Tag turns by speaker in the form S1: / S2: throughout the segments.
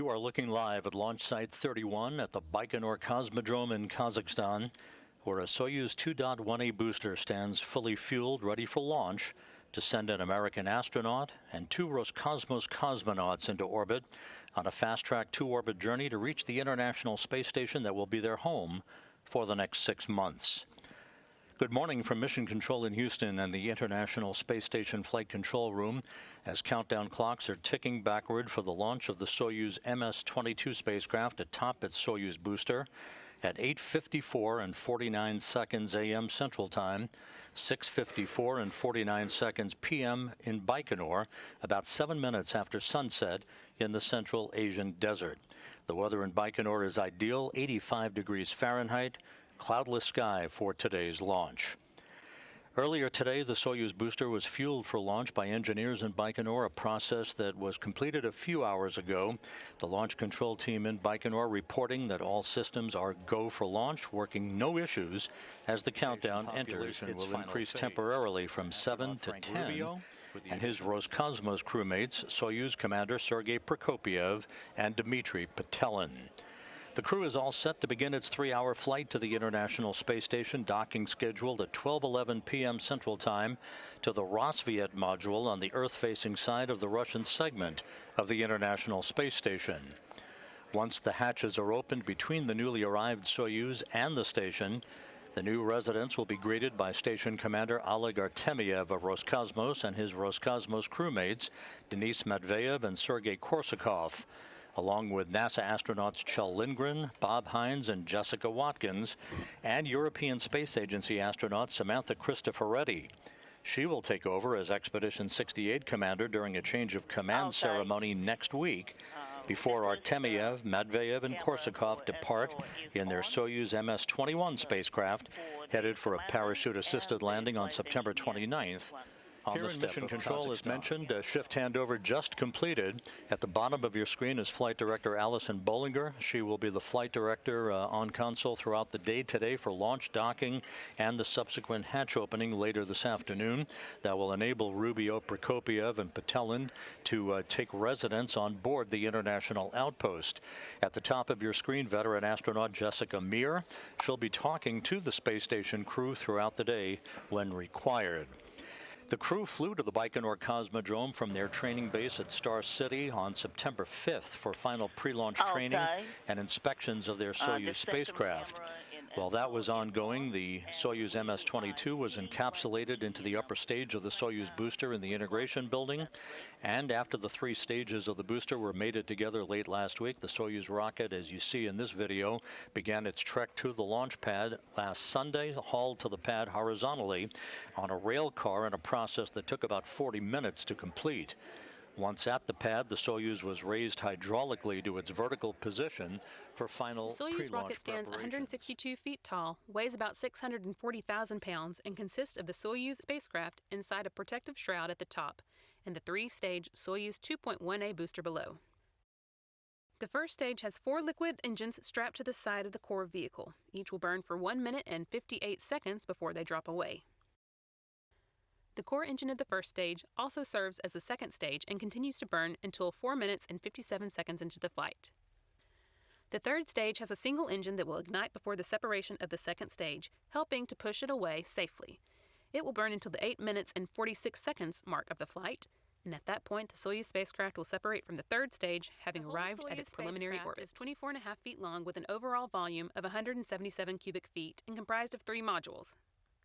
S1: You are looking live at Launch Site 31 at the Baikonur Cosmodrome in Kazakhstan, where a Soyuz 2.1a booster stands fully fueled, ready for launch to send an American astronaut and 2 Roscosmos cosmonauts into orbit on a fast-track to-orbit journey to reach the International Space Station that will be their home for the next 6 months. Good morning from Mission Control in Houston and the International Space Station Flight Control Room as countdown clocks are ticking backward for the launch of the Soyuz MS-22 spacecraft atop its Soyuz booster at 8:54 and 49 seconds a.m. Central Time, 6:54 and 49 seconds p.m. in Baikonur, about 7 minutes after sunset in the Central Asian desert. The weather in Baikonur is ideal, 85 degrees Fahrenheit, cloudless sky for today's launch. Earlier today, the Soyuz booster was fueled for launch by engineers in Baikonur, a process that was completed a few hours ago. The launch control team in Baikonur reporting that all systems are go for launch, working no issues as the countdown enters its will increase temporarily from 7 to 10. And his Roscosmos crewmates, Soyuz Commander Sergey Prokopyev and Dmitriy Petelin. The crew is all set to begin its 3-hour flight to the International Space Station, docking scheduled at 12:11 p.m. Central Time to the Rassvet module on the Earth-facing side of the Russian segment of the International Space Station. Once the hatches are opened between the newly arrived Soyuz and the station, the new residents will be greeted by Station Commander Oleg Artemyev of Roscosmos and his Roscosmos crewmates, Denis Matveyev and Sergey Prokopyev, along with NASA astronauts Kjell Lindgren, Bob Hines, and Jessica Watkins, and European Space Agency astronaut Samantha Cristoforetti. She will take over as Expedition 68 commander during a change of command ceremony next week, before Artemyev, Matveyev, and Korsakov depart in their Soyuz MS-21 spacecraft, headed for a parachute-assisted landing on September 29th. Here in Mission Control, as mentioned, a shift handover just completed. At the bottom of your screen is Flight Director Allison Bollinger. She will be the flight director on console throughout the day today for launch, docking, and the subsequent hatch opening later this afternoon. That will enable Rubio, Prokopyev, and Petelin to take residence on board the International Outpost. At the top of your screen, veteran astronaut Jessica Meir. She'll be talking to the space station crew throughout the day when required. The crew flew to the Baikonur Cosmodrome from their training base at Star City on September 5th for final pre-launch training and inspections of their Soyuz spacecraft. While that was ongoing, the Soyuz MS-22 was encapsulated into the upper stage of the Soyuz booster in the integration building, and after the 3 stages of the booster were mated together late last week, the Soyuz rocket, as you see in this video, began its trek to the launch pad last Sunday, hauled to the pad horizontally on a rail car in a process that took about 40 minutes to complete. Once at the pad, the Soyuz was raised hydraulically to its vertical position for final pre-launch
S2: The Soyuz rocket stands 162 feet tall, weighs about 640,000 pounds, and consists of the Soyuz spacecraft inside a protective shroud at the top and the 3-stage Soyuz 2.1a booster below. The first stage has 4 liquid engines strapped to the side of the core vehicle. Each will burn for 1 minute and 58 seconds before they drop away. The core engine of the first stage also serves as the second stage and continues to burn until 4 minutes and 57 seconds into the flight. The third stage has a single engine that will ignite before the separation of the second stage, helping to push it away safely. It will burn until the 8 minutes and 46 seconds mark of the flight, and at that point the Soyuz spacecraft will separate from the third stage, having arrived at its preliminary orbit. It is 24.5 feet long with an overall volume of 177 cubic feet and comprised of 3 modules.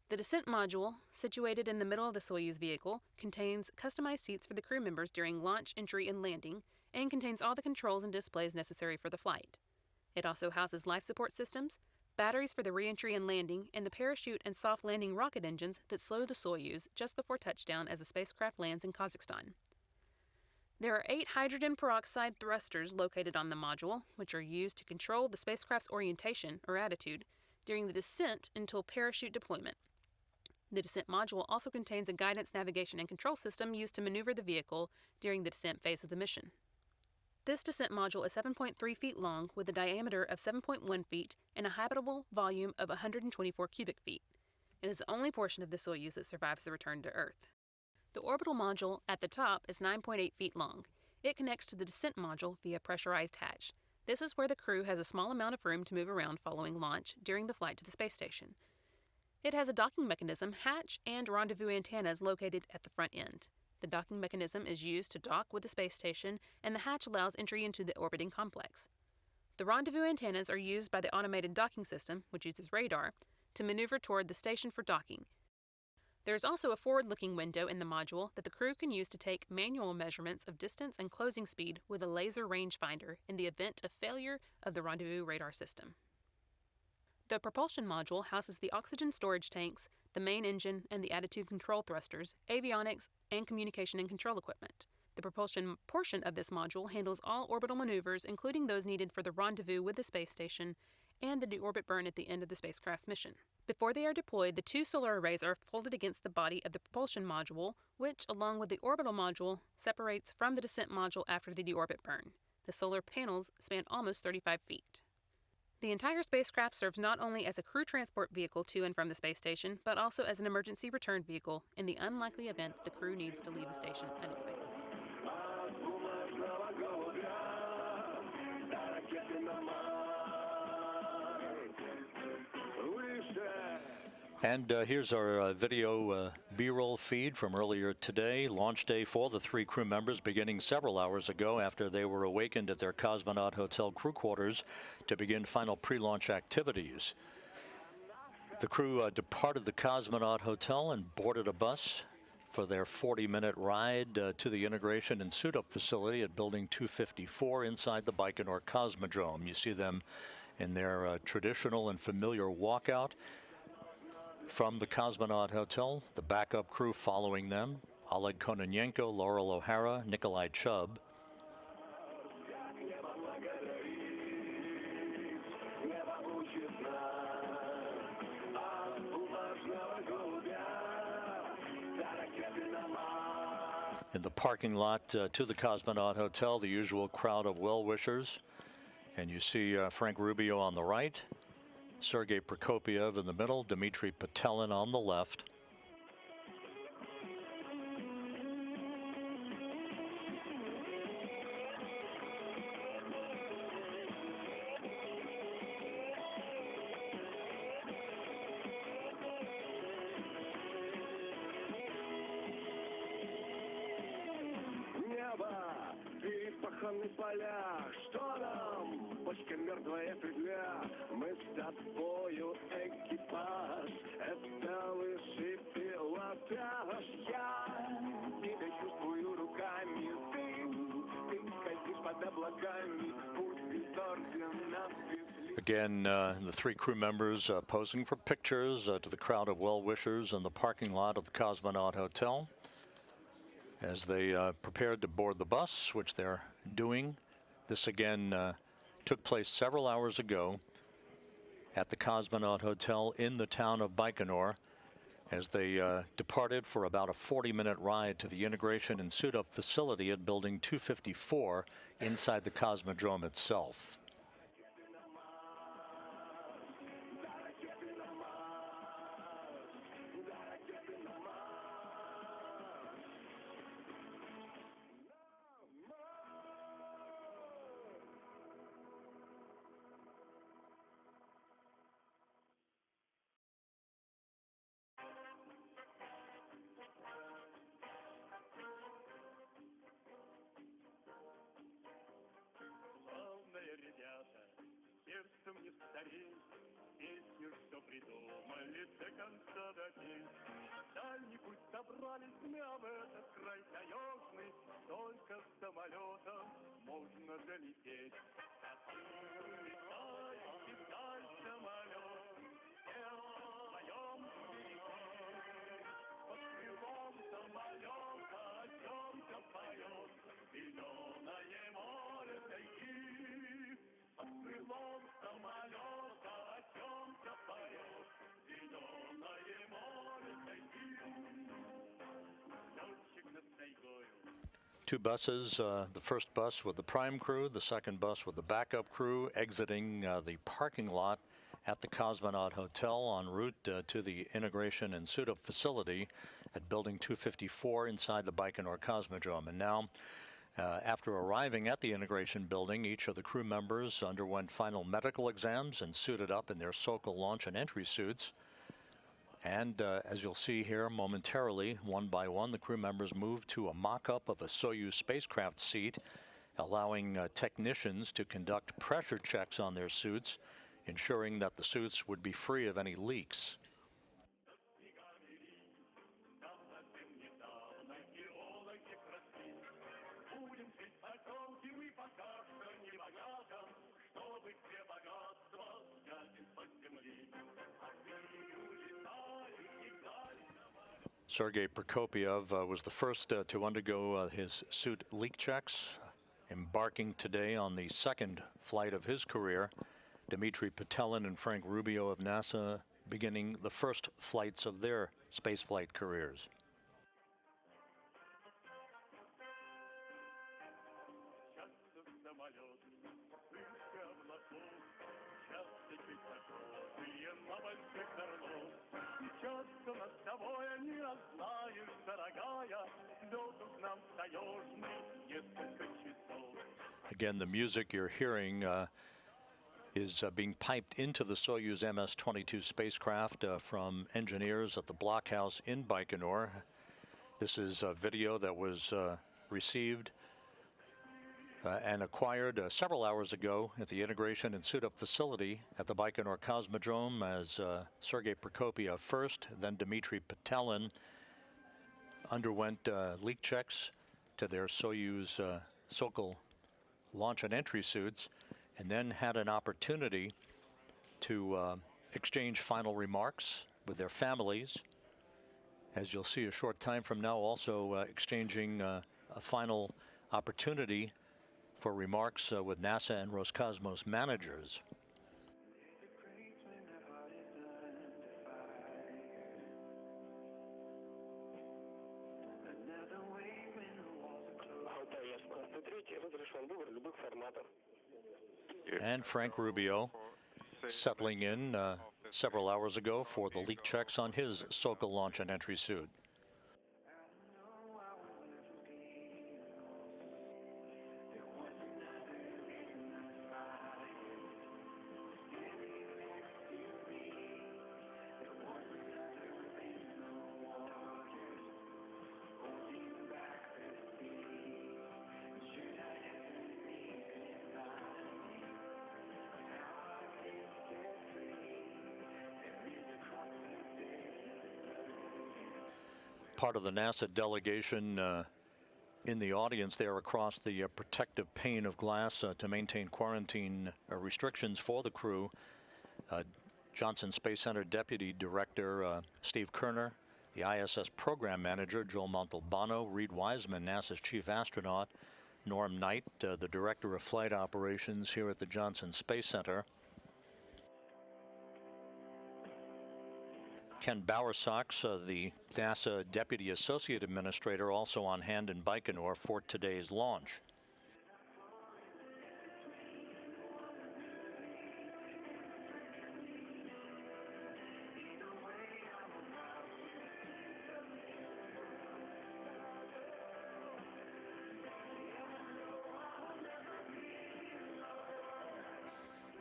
S2: The descent module, situated in the middle of the Soyuz vehicle, contains customized seats for the crew members during launch, entry, and landing, and contains all the controls and displays necessary for the flight. It also houses life support systems, batteries for the re-entry and landing, and the parachute and soft landing rocket engines that slow the Soyuz just before touchdown as the spacecraft lands in Kazakhstan. There are 8 hydrogen peroxide thrusters located on the module, which are used to control the spacecraft's orientation, or attitude, during the descent until parachute deployment. The descent module also contains a guidance, navigation, and control system used to maneuver the vehicle during the descent phase of the mission. This descent module is 7.3 feet long with a diameter of 7.1 feet and a habitable volume of 124 cubic feet. It is the only portion of the Soyuz that survives the return to Earth. The orbital module at the top is 9.8 feet long. It connects to the descent module via pressurized hatch. This is where the crew has a small amount of room to move around following launch during the flight to the space station. It has a docking mechanism, hatch, and rendezvous antennas located at the front end. The docking mechanism is used to dock with the space station, and the hatch allows entry into the orbiting complex. The rendezvous antennas are used by the automated docking system, which uses radar, to maneuver toward the station for docking. There is also a forward-looking window in the module that the crew can use to take manual measurements of distance and closing speed with a laser rangefinder in the event of failure of the rendezvous radar system. The propulsion module houses the oxygen storage tanks, the main engine, and the attitude control thrusters, avionics, and communication and control equipment. The propulsion portion of this module handles all orbital maneuvers, including those needed for the rendezvous with the space station and the deorbit burn at the end of the spacecraft's mission. Before they are deployed, the two solar arrays are folded against the body of the propulsion module, which, along with the orbital module, separates from the descent module after the deorbit burn. The solar panels span almost 35 feet. The entire spacecraft serves not only as a crew transport vehicle to and from the space station, but also as an emergency return vehicle in the unlikely event the crew needs to leave the station unexpectedly.
S1: And here's our video B-roll feed from earlier today, launch day for the three crew members beginning several hours ago after they were awakened at their Cosmonaut Hotel crew quarters to begin final pre-launch activities. The crew departed the Cosmonaut Hotel and boarded a bus for their 40-minute ride to the integration and suit-up facility at Building 254 inside the Baikonur Cosmodrome. You see them in their traditional and familiar walkout from the Cosmonaut Hotel, the backup crew following them, Oleg Kononenko, Laurel O'Hara, Nikolai Chubb. In the parking lot to the Cosmonaut Hotel, the usual crowd of well-wishers. And you see Frank Rubio on the right, Sergey Prokopyev in the middle, Dmitriy Petelin on the left. Again, the three crew members posing for pictures to the crowd of well-wishers in the parking lot of the Cosmonaut Hotel as they prepared to board the bus, which they're doing. This again took place several hours ago at the Cosmonaut Hotel in the town of Baikonur as they departed for about a 40-minute ride to the integration and suit-up facility at Building 254 inside the Cosmodrome itself. Two buses, the first bus with the prime crew, the second bus with the backup crew, exiting the parking lot at the Cosmonaut Hotel en route to the integration and suit-up facility at Building 254 inside the Baikonur Cosmodrome. And now After arriving at the integration building, each of the crew members underwent final medical exams and suited up in their Sokol launch and entry suits. And as you'll see here momentarily, one by one, the crew members moved to a mock-up of a Soyuz spacecraft seat, allowing technicians to conduct pressure checks on their suits, ensuring that the suits would be free of any leaks. Sergey Prokopyev was the first to undergo his suit leak checks, embarking today on the second flight of his career. Dmitriy Petelin and Frank Rubio of NASA beginning the first flights of their spaceflight careers. Again, the music you're hearing is being piped into the Soyuz MS-22 spacecraft from engineers at the blockhouse in Baikonur. This is a video that was received and acquired several hours ago at the integration and suit-up facility at the Baikonur Cosmodrome as Sergey Prokopyev first, then Dmitry Petelin underwent leak checks to their Soyuz Sokol launch and entry suits, and then had an opportunity to exchange final remarks with their families. As you'll see a short time from now, also exchanging a final opportunity for remarks with NASA and Roscosmos managers. And Frank Rubio settling in several hours ago for the leak checks on his Sokol launch and entry suit. Part of the NASA delegation in the audience there across the protective pane of glass to maintain quarantine restrictions for the crew. Johnson Space Center Deputy Director Steve Kerner, the ISS Program Manager Joel Montalbano, Reed Wiseman, NASA's Chief Astronaut, Norm Knight, the Director of Flight Operations here at the Johnson Space Center. Ken Bowersox, the NASA Deputy Associate Administrator, also on hand in Baikonur for today's launch.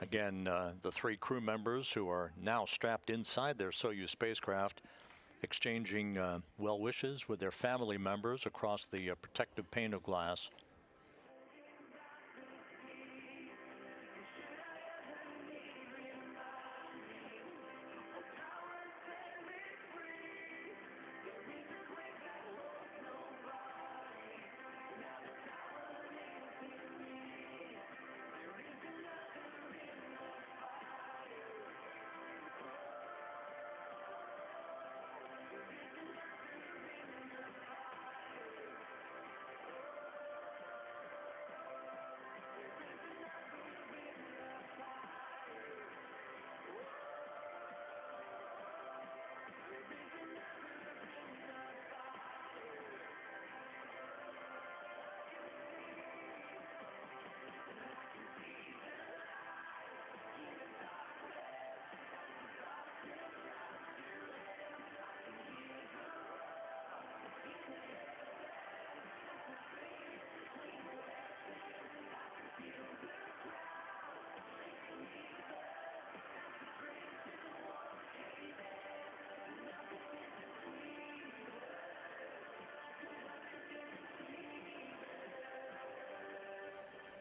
S1: Again, the three crew members who are now strapped inside their Soyuz spacecraft, exchanging well wishes with their family members across the protective pane of glass.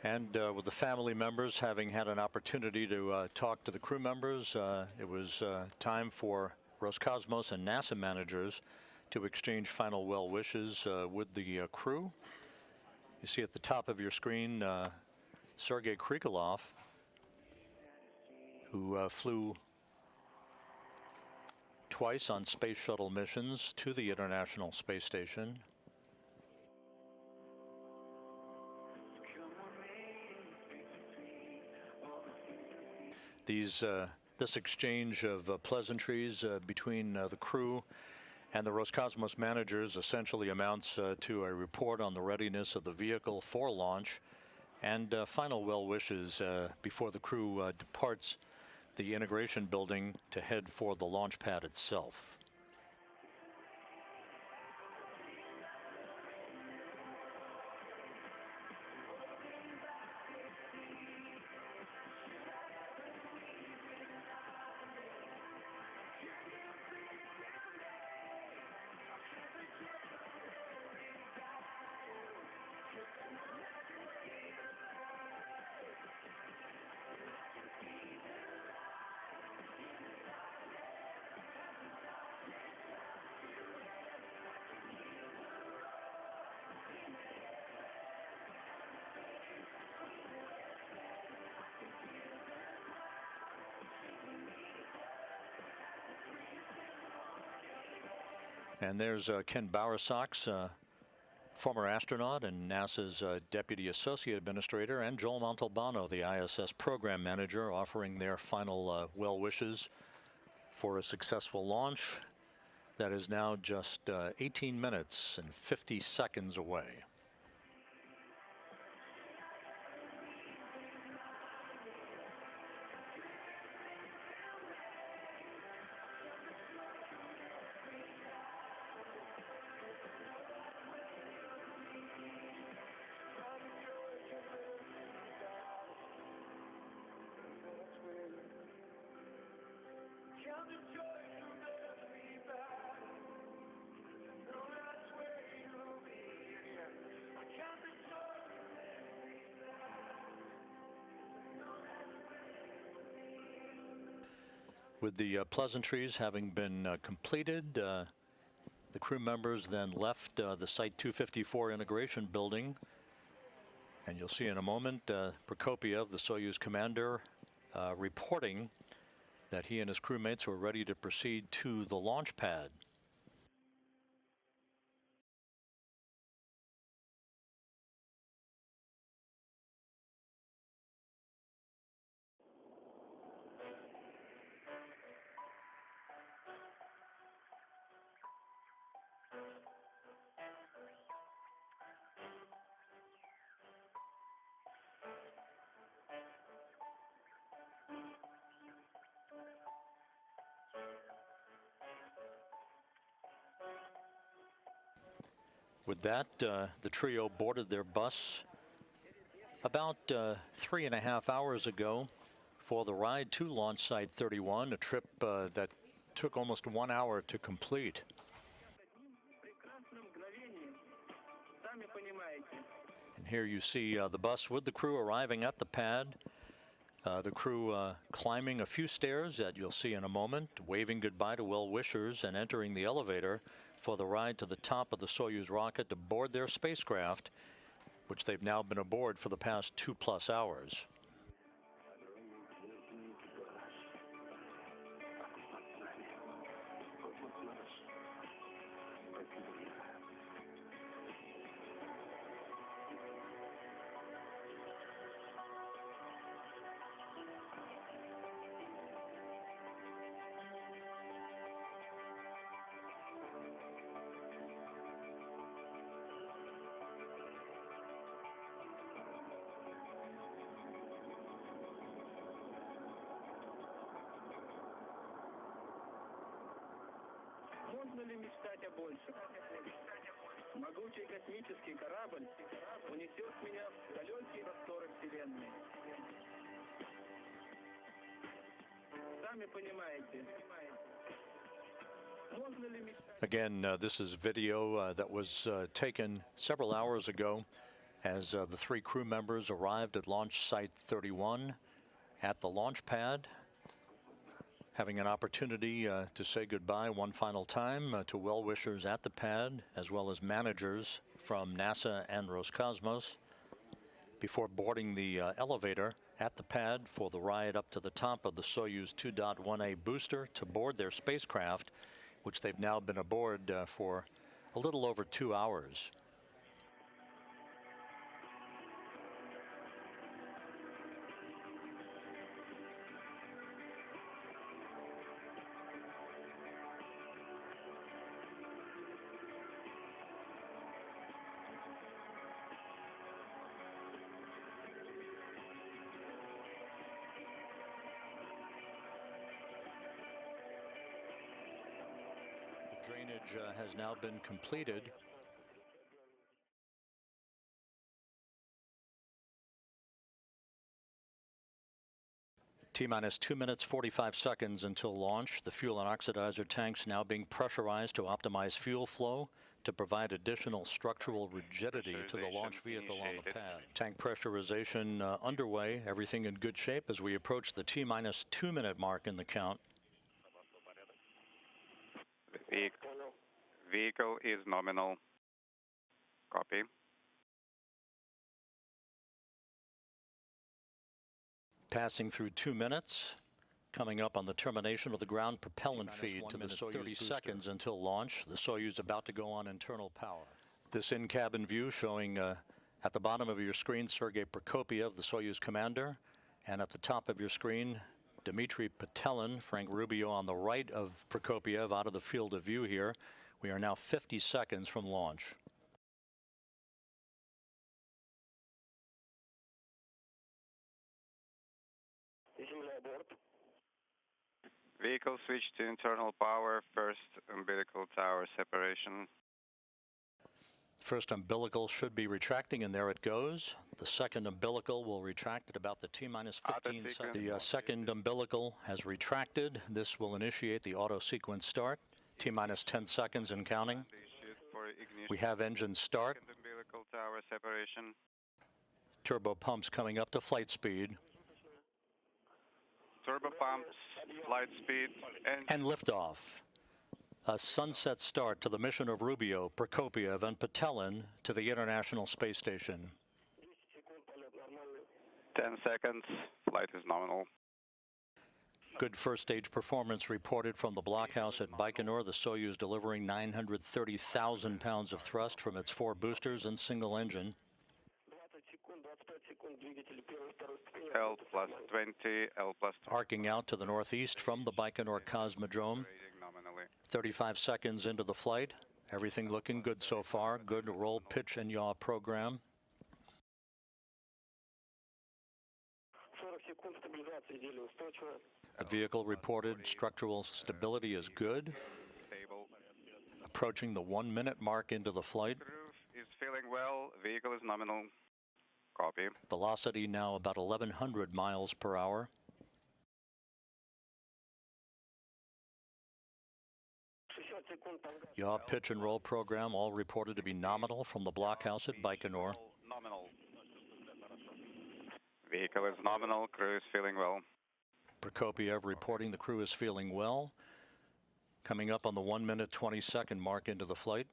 S1: And with the family members having had an opportunity to talk to the crew members, it was time for Roscosmos and NASA managers to exchange final well wishes with the crew. You see at the top of your screen Sergey Prokopyev, who flew twice on space shuttle missions to the International Space Station. This exchange of pleasantries between the crew and the Roscosmos managers essentially amounts to a report on the readiness of the vehicle for launch and final well wishes before the crew departs the integration building to head for the launch pad itself. And there's Ken Bowersox, former astronaut and NASA's Deputy Associate Administrator, and Joel Montalbano, the ISS Program Manager, offering their final well wishes for a successful launch that is now just 18 minutes and 50 seconds away. With the pleasantries having been completed, the crew members then left the Site 254 integration building. And you'll see in a moment Prokopyev, the Soyuz commander, reporting that he and his crewmates were ready to proceed to the launch pad. With that, the trio boarded their bus about 3.5 hours ago for the ride to launch site 31, a trip that took almost 1 hour to complete. And here you see the bus with the crew arriving at the pad. The crew climbing a few stairs that you'll see in a moment, waving goodbye to well-wishers and entering the elevator for the ride to the top of the Soyuz rocket to board their spacecraft, which they've now been aboard for the past 2+ hours.
S3: Можно ли мечтать о большем? Могучий космический корабль унесет меня в далекие просторы Вселенной. Сами понимаете.
S1: Again, this is video that was taken several hours ago as the three crew members arrived at launch site 31 at the launch pad, having an opportunity to say goodbye one final time to well-wishers at the pad, as well as managers from NASA and Roscosmos, before boarding the elevator at the pad for the ride up to the top of the Soyuz 2.1a booster to board their spacecraft, which they've now been aboard for a little over 2 hours. Drainage has now been completed. T-minus 2 minutes 45 seconds until launch. The fuel and oxidizer tanks now being pressurized to optimize fuel flow to provide additional structural rigidity to the launch vehicle on the pad. Tank pressurization underway. Everything in good shape as we approach the T-minus 2 minute mark in the count.
S4: Vehicle is nominal. Copy.
S1: Passing through 2 minutes, coming up on the termination of the ground propellant feed to the Soyuz 30 seconds until launch. The Soyuz about to go on internal power. This in-cabin view showing at the bottom of your screen Sergey Prokopyev, the Soyuz commander, and at the top of your screen Dmitriy Petelin, Frank Rubio on the right of Prokopyev out of the field of view here. We are now 50 seconds from launch.
S4: Vehicle switch to internal power, first umbilical tower separation.
S1: First umbilical should be retracting, and there it goes. The second umbilical will retract at about the T-minus 15 seconds. The second umbilical has retracted. This will initiate the auto sequence start. T-minus 10 seconds and counting. We have engine start.
S4: Second umbilical tower separation.
S1: Turbo pumps coming up to flight speed.
S4: Turbo pumps, flight speed,
S1: and liftoff. A sunset start to the mission of Rubio, Prokopyev, and Petelin to the International Space Station.
S4: 10 seconds, flight is nominal.
S1: Good first stage performance reported from the blockhouse at Baikonur. The Soyuz delivering 930,000 pounds of thrust from its 4 boosters and single engine.
S4: L plus 20, L plus 20.
S1: Arcing out to the northeast from the Baikonur Cosmodrome. 35 seconds into the flight. Everything looking good so far. Good roll, pitch, and yaw program. The vehicle reported structural stability is good.
S4: Stable.
S1: Approaching the 1 minute mark into the flight.
S4: Crew is feeling well. Vehicle is nominal. Copy.
S1: Velocity now about 1,100 miles per hour. Yaw, pitch, and roll program all reported to be nominal from the blockhouse at Baikonur.
S4: Nominal. Vehicle is nominal. Crew is feeling well.
S1: Prokopyev reporting the crew is feeling well. Coming up on the 1 minute 20 second mark into the flight.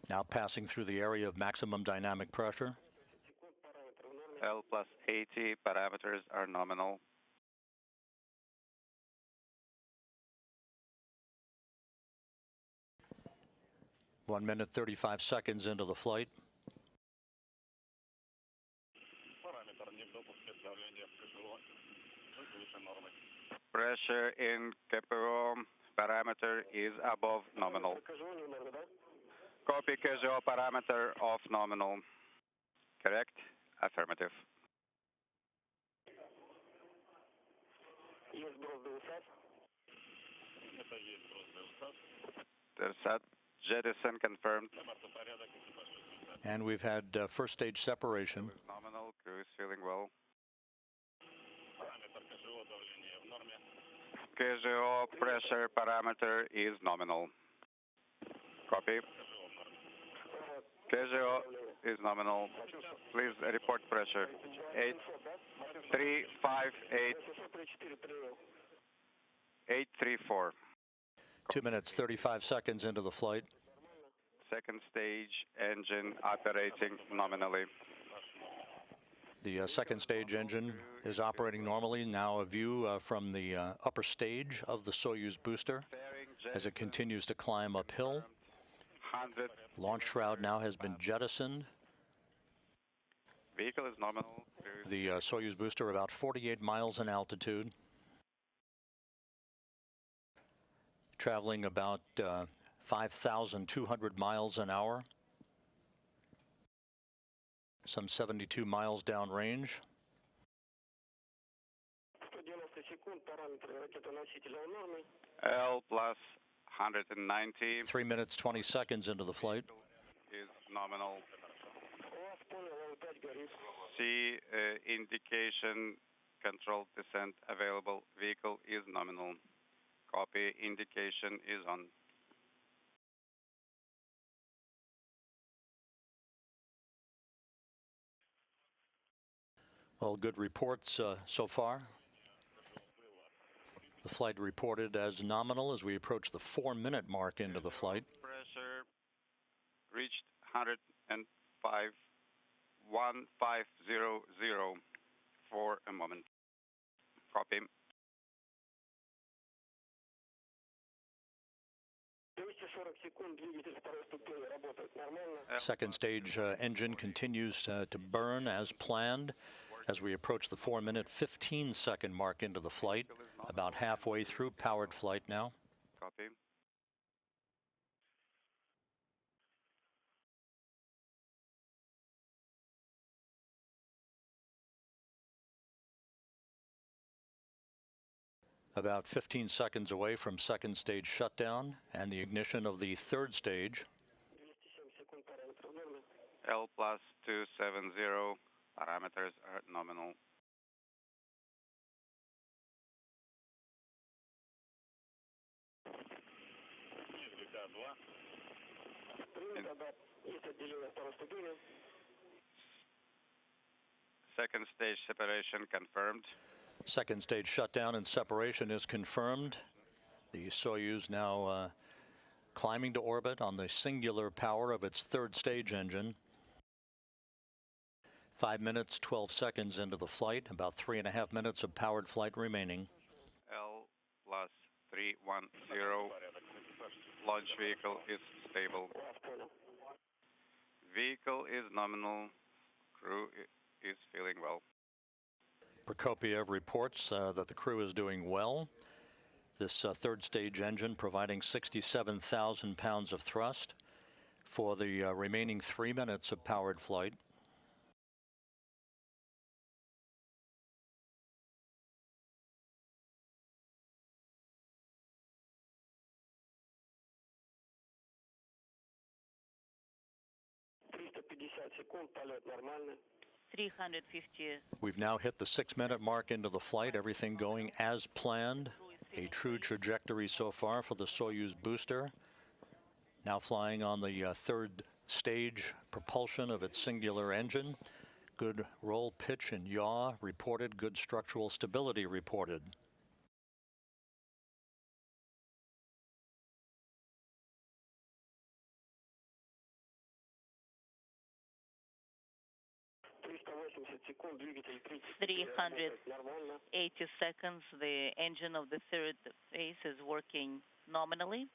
S1: Now passing through the area of maximum dynamic pressure.
S4: L plus 80 parameters are nominal.
S1: One minute 35 seconds into the flight.
S4: Pressure in KPO parameter is above nominal. Copy KPO parameter of nominal. Correct? Affirmative. There's that. Jettison confirmed.
S1: And we've had first stage separation.
S4: Nominal. Crew is feeling well. KPO pressure parameter is nominal. Copy. KPO is nominal. Please report pressure. 8358. 834.
S1: 2 minutes, 35 seconds into the flight.
S4: Second stage engine operating nominally.
S1: The second stage engine is operating normally. Now a view from the upper stage of the Soyuz booster as it continues to climb uphill. Launch shroud now has been jettisoned.
S4: Vehicle is nominal.
S1: The Soyuz booster about 48 miles in altitude. Traveling about 5,200 miles an hour. Some 72 miles downrange.
S4: L plus 190.
S1: 3 minutes, 20 seconds into the flight.
S4: Is nominal. C indication controlled descent available. Vehicle is nominal. Copy. Indication is on.
S1: Well, good reports so far. The flight reported as nominal as we approach the 4-minute mark into the flight.
S4: Pressure reached 105, 1500 for a moment. Copy.
S1: Second stage engine continues to burn as planned as we approach the 4-minute, 15-second mark into the flight. About halfway through powered flight now.
S4: Copy.
S1: About 15 seconds away from second stage shutdown and the ignition of the third stage.
S4: L plus 270. Parameters are nominal. Second stage separation confirmed.
S1: Second stage shutdown and separation is confirmed. The Soyuz now climbing to orbit on the singular power of its third stage engine. 5 minutes, 12 seconds into the flight, about 3.5 minutes of powered flight remaining.
S4: L plus 310. Launch vehicle is stable. Vehicle is nominal. Crew is feeling well.
S1: Prokopyev reports that the crew is doing well. This third stage engine providing 67,000 pounds of thrust for the remaining 3 minutes of powered flight. We've now hit the 6-minute mark into the flight, everything going as planned. A true trajectory so far for the Soyuz booster. Now flying on the third stage propulsion of its singular engine. Good roll, pitch, and yaw reported. Good structural stability reported.
S5: $380 seconds. The engine of the third phase is working nominally.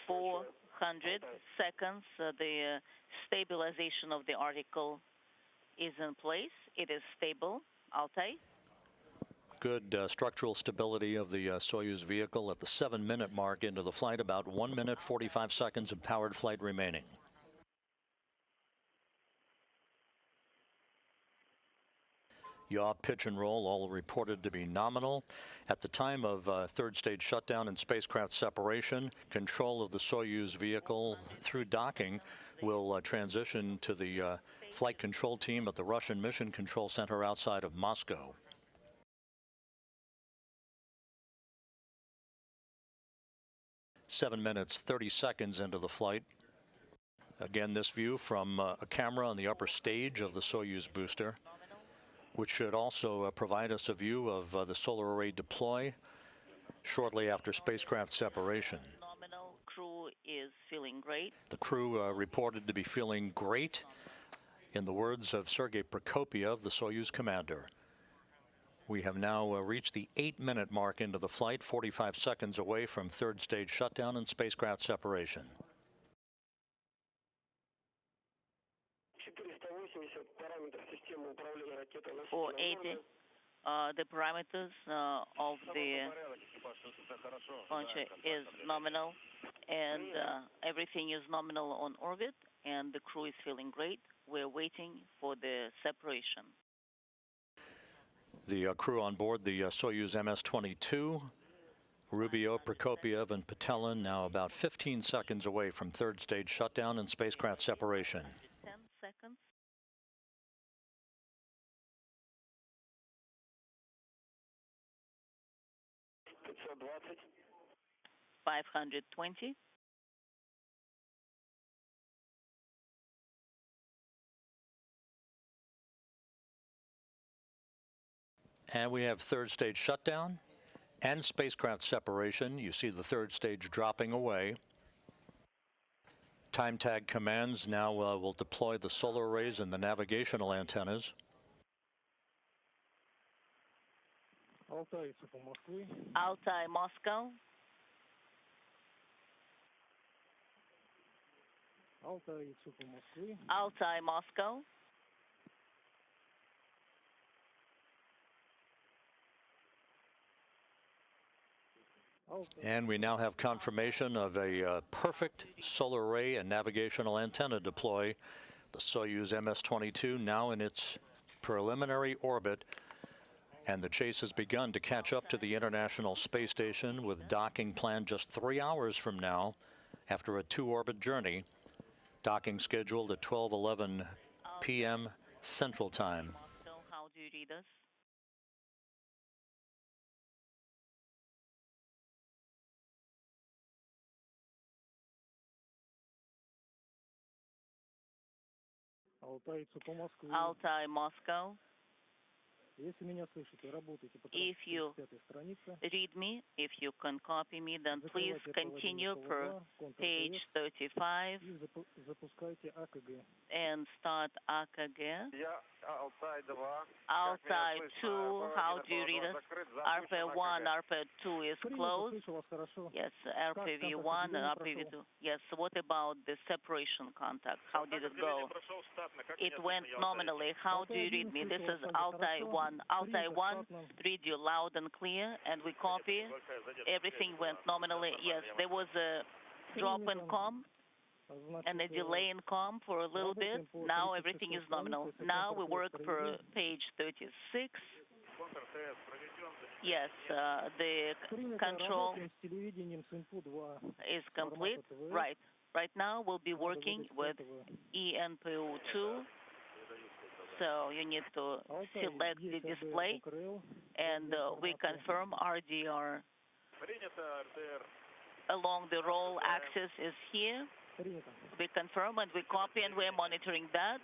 S5: $400 seconds. The stabilization of the article is in place. It is stable. Altai.
S1: Good structural stability of the Soyuz vehicle at the 7-minute mark into the flight. About 1 minute, 45 seconds of powered flight remaining. Yaw, pitch, and roll all reported to be nominal. At the time of third stage shutdown and spacecraft separation, control of the Soyuz vehicle through docking will transition to the flight control team at the Russian Mission Control Center outside of Moscow. 7 minutes, 30 seconds into the flight. Again, this view from a camera on the upper stage of the Soyuz booster, which should also provide us a view of the solar array deploy shortly after spacecraft separation.
S5: Nominal crew is feeling great.
S1: The crew reported to be feeling great, in the words of Sergey Prokopyev, the Soyuz commander. We have now reached the 8-minute mark into the flight, 45 seconds away from third stage shutdown and spacecraft separation.
S5: 480. The parameters of the launcher is nominal, and everything is nominal on orbit, and the crew is feeling great. We're waiting for the separation.
S1: The crew on board the Soyuz MS-22, Rubio, Prokopyev, and Petelin, now about 15 seconds away from third stage shutdown and spacecraft separation.
S5: 10 seconds. 520.
S1: And we have third stage shutdown and spacecraft separation. You see the third stage dropping away. Time tag commands now will deploy the solar arrays and the navigational antennas.
S5: Altai, Moscow. Altai, Moscow.
S1: And we now have confirmation of a perfect solar array and navigational antenna deploy. The Soyuz MS-22 now in its preliminary orbit, and the chase has begun to catch up to the International Space Station, with docking planned just 3 hours from now after a 2-orbit journey. Docking scheduled at 12:11 p.m. Central Time.
S5: Moscow, how do you read us? Altai, Moscow. If you read me, if you can copy me, then please continue per page 35 and start AKG. Altai 2, how do you read us? RP1, RP2 is closed. Yes, RPV1 and RPV2. Yes, what about the separation contact? How did it go? It went nominally. How do you read me? This is Altai 1. Altai 1, read you loud and clear, and we copy. Everything went nominally. Yes, there was a drop in comm and a delay in comm for a little bit. Now everything is nominal. Now we work per page 36. Yes, the control is complete. Right. Right now we'll be working with ENPO2. So you need to select the display, and we confirm RDR along the roll axis is here. We confirm and we copy, and we're monitoring that.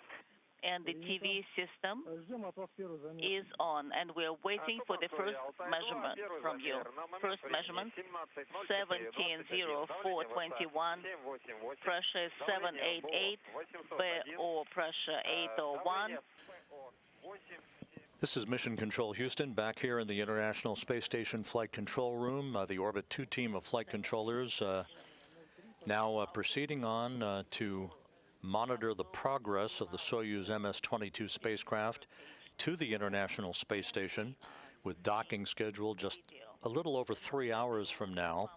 S5: And the TV system is on, and we're waiting for the first measurement from you. First measurement, 170421, pressure is 788, BO pressure 801.
S1: This is Mission Control Houston, back here in the International Space Station Flight Control Room. The Orbit 2 team of flight controllers now proceeding on to monitor the progress of the Soyuz MS-22 spacecraft to the International Space Station, with docking scheduled just a little over 3 hours from now.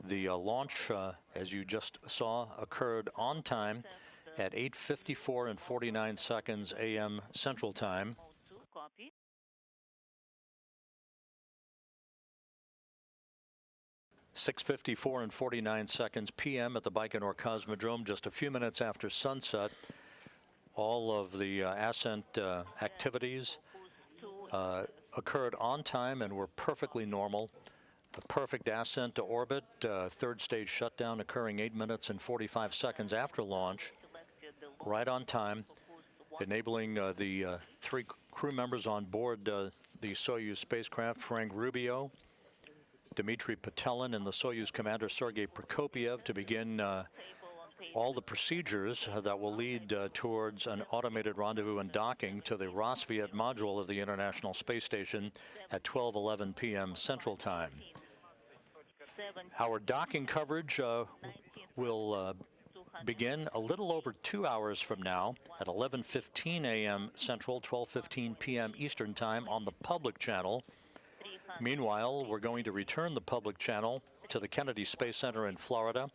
S1: The launch, as you just saw, occurred on time at 8:54 and 49 seconds a.m. Central Time. 6:54 and 49 seconds p.m. at the Baikonur Cosmodrome, just a few minutes after sunset. All of the ascent activities occurred on time and were perfectly normal. A perfect ascent to orbit, third stage shutdown occurring 8 minutes and 45 seconds after launch, right on time, enabling the 3 crew members on board the Soyuz spacecraft, Frank Rubio, Dmitriy Petelin, and the Soyuz commander Sergey Prokopyev, to begin all the procedures that will lead towards an automated rendezvous and docking to the Rassvet module of the International Space Station at 12:11 p.m. Central Time. Our docking coverage will begin a little over 2 hours from now at 11:15 a.m. Central, 12:15 p.m. Eastern Time on the public channel. Meanwhile, we're going to return the public channel to the Kennedy Space Center in Florida,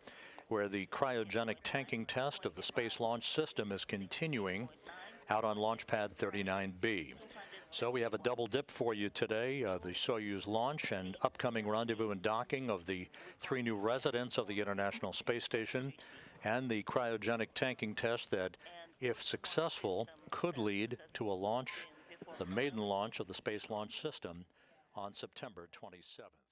S1: where the cryogenic tanking test of the Space Launch System is continuing out on Launch Pad 39B. So we have a double dip for you today, the Soyuz launch and upcoming rendezvous and docking of the 3 new residents of the International Space Station, and the cryogenic tanking test that, if successful, could lead to a launch, the maiden launch of the Space Launch System on September 27th.